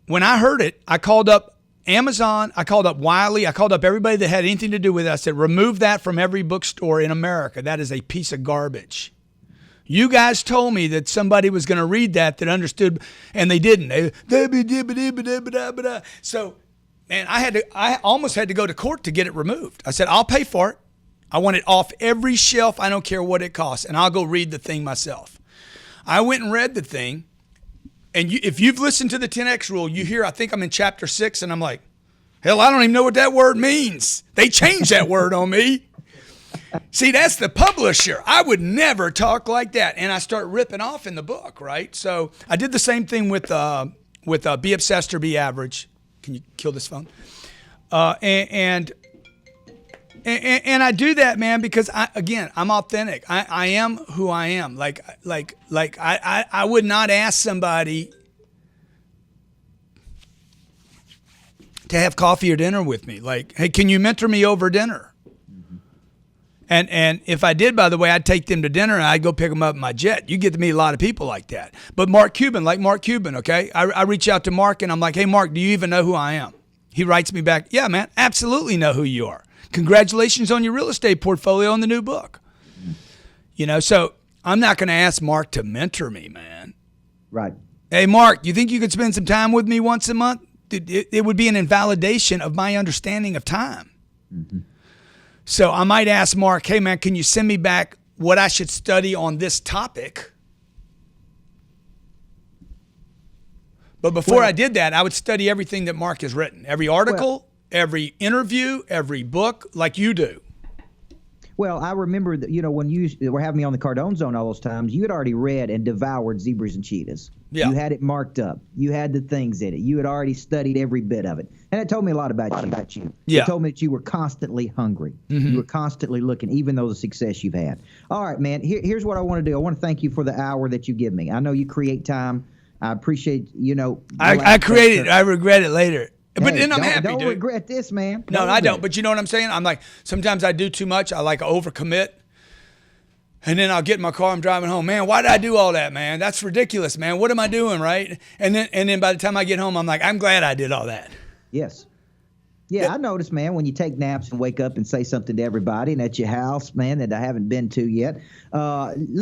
Speaker 2: When I heard it, I called up Amazon, I called up Wiley, I called up everybody that had anything to do with it. I said, remove that from every bookstore in America. That is a piece of garbage. You guys told me that somebody was going to read that understood, and they didn't. So, man, I almost had to go to court to get it removed. I said, I'll pay for it. I want it off every shelf. I don't care what it costs, and I'll go read the thing myself. I went and read the thing, and if you've listened to the 10X rule, you hear, I think I'm in chapter 6, and I'm like, hell, I don't even know what that word means. They changed that word on me. See, that's the publisher. I would never talk like that. And I start ripping off in the book, right? So I did the same thing with Be Obsessed or Be Average. Can you kill this phone? And I do that, man, because I'm authentic. I am who I am. I would not ask somebody to have coffee or dinner with me. Like, hey, can you mentor me over dinner? And if I did, by the way, I'd take them to dinner and I'd go pick them up in my jet. You get to meet a lot of people like that. But Mark Cuban, okay? I reach out to Mark and I'm like, hey, Mark, do you even know who I am? He writes me back, yeah, man, absolutely know who you are. Congratulations on your real estate portfolio and the new book. So I'm not going to ask Mark to mentor me, man.
Speaker 1: Right.
Speaker 2: Hey, Mark, you think you could spend some time with me once a month? It would be an invalidation of my understanding of time. Mm-hmm. So I might ask Mark, hey, man, can you send me back what I should study on this topic? But before I did that, I would study everything that Mark has written, every article, every interview, every book, like you do.
Speaker 1: Well, I remember that, when you were having me on the Cardone Zone all those times, you had already read and devoured Zebras and Cheetahs. Yeah. You had it marked up. You had the things in it. You had already studied every bit of it. And it told me a lot about you. Yeah. It told me that you were constantly hungry. Mm-hmm. You were constantly looking, even though the success you've had. All right, man, here's what I want to do. I want to thank you for the hour that you give me. I know you create time. I appreciate,
Speaker 2: I create it. I regret it later. But
Speaker 1: hey,
Speaker 2: then I'm happy,
Speaker 1: Don't
Speaker 2: dude.
Speaker 1: regret this, man.
Speaker 2: No, I don't. But you know what I'm saying? I'm like, sometimes I do too much. I like overcommit. And then I'll get in my car, I'm driving home. Man, why did I do all that, man? That's ridiculous, man. What am I doing, right? And then by the time I get home, I'm like, I'm glad I did all that.
Speaker 1: Yes. Yeah, I noticed, man, when you take naps and wake up and say something to everybody and at your house, man, that I haven't been to yet.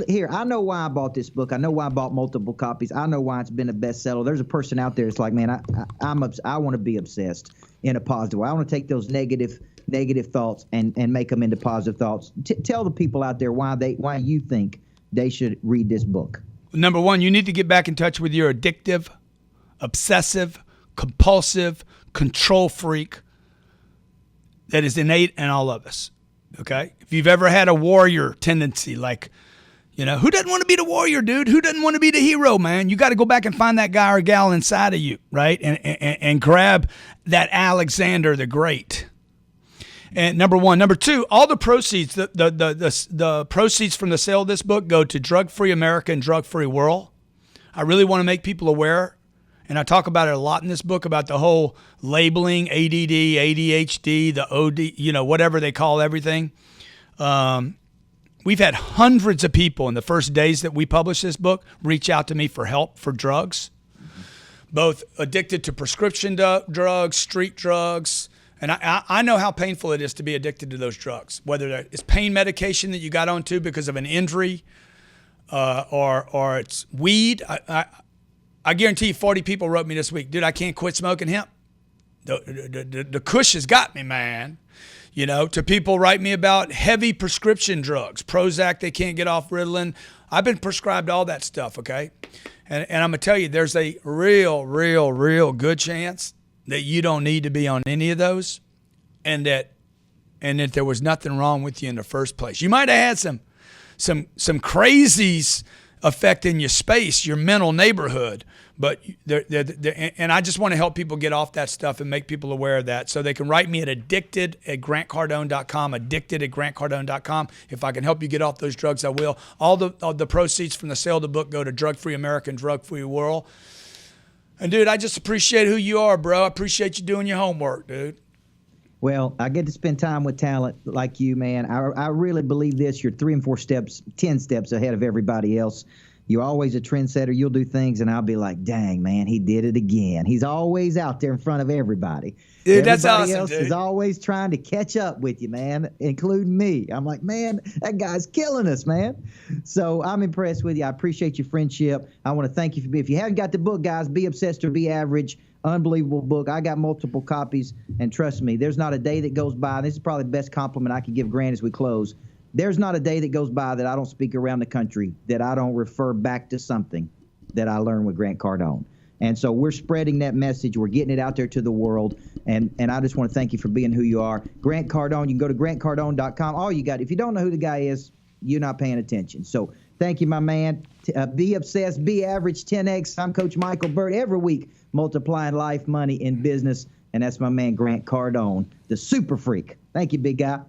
Speaker 1: Here, I know why I bought this book. I know why I bought multiple copies. I know why it's been a bestseller. There's a person out there that's like, man, I want to be obsessed in a positive way. I want to take those negative thoughts and make them into positive thoughts. Tell the people out there why you think they should read this book.
Speaker 2: Number one, you need to get back in touch with your addictive, obsessive, compulsive, control freak that is innate in all of us, okay? If you've ever had a warrior tendency, like, who doesn't want to be the warrior, dude? Who doesn't want to be the hero, man? You got to go back and find that guy or gal inside of you, right? And grab that Alexander the Great. And number one. Number two, all the proceeds, the proceeds from the sale of this book go to Drug-Free America and Drug-Free World. I really want to make people aware, and I talk about it a lot in this book, about the whole labeling, ADD, ADHD, the OD, whatever they call everything. We've had hundreds of people in the first days that we published this book reach out to me for help for drugs, both addicted to prescription drugs, street drugs, And I know how painful it is to be addicted to those drugs, whether it's pain medication that you got onto because of an injury or it's weed. I guarantee you 40 people wrote me this week, dude, I can't quit smoking hemp. The kush has got me, man. You know, to people write me about heavy prescription drugs, Prozac, they can't get off Ritalin. I've been prescribed all that stuff, okay? And I'm going to tell you, there's a real good chance that you don't need to be on any of those and that there was nothing wrong with you in the first place. You might have had some crazies affecting your space, your mental neighborhood, but and I just want to help people get off that stuff and make people aware of that. So they can write me at addicted@grantcardone.com, addicted@grantcardone.com. If I can help you get off those drugs, I will. All the proceeds from the sale of the book go to Drug Free America and Drug Free World. And dude, I just appreciate who you are, bro. I appreciate you doing your homework, dude.
Speaker 1: Well, I get to spend time with talent like you, man. I really believe this. You're 3 and 4 steps, 10 steps ahead of everybody else. You're always a trendsetter. You'll do things, and I'll be like, dang, man, he did it again. He's always out there in front of everybody.
Speaker 2: Dude,
Speaker 1: that's
Speaker 2: awesome,
Speaker 1: everybody else
Speaker 2: dude.
Speaker 1: is always trying to catch up with you, man, including me. I'm like, man, that guy's killing us, man. So I'm impressed with you. I appreciate your friendship. I want to thank you for if you haven't got the book, guys, Be Obsessed or Be Average. Unbelievable book. I got multiple copies, and trust me, there's not a day that goes by. This is probably the best compliment I could give Grant as we close. There's not a day that goes by that I don't speak around the country that I don't refer back to something that I learned with Grant Cardone. And so we're spreading that message. We're getting it out there to the world. And I just want to thank you for being who you are. Grant Cardone, you can go to grantcardone.com. All you got, if you don't know who the guy is, you're not paying attention. So thank you, my man. Be obsessed, be average, 10X. I'm Coach Michael Burt. Every week, multiplying life, money, and business. And that's my man, Grant Cardone, the super freak. Thank you, big guy.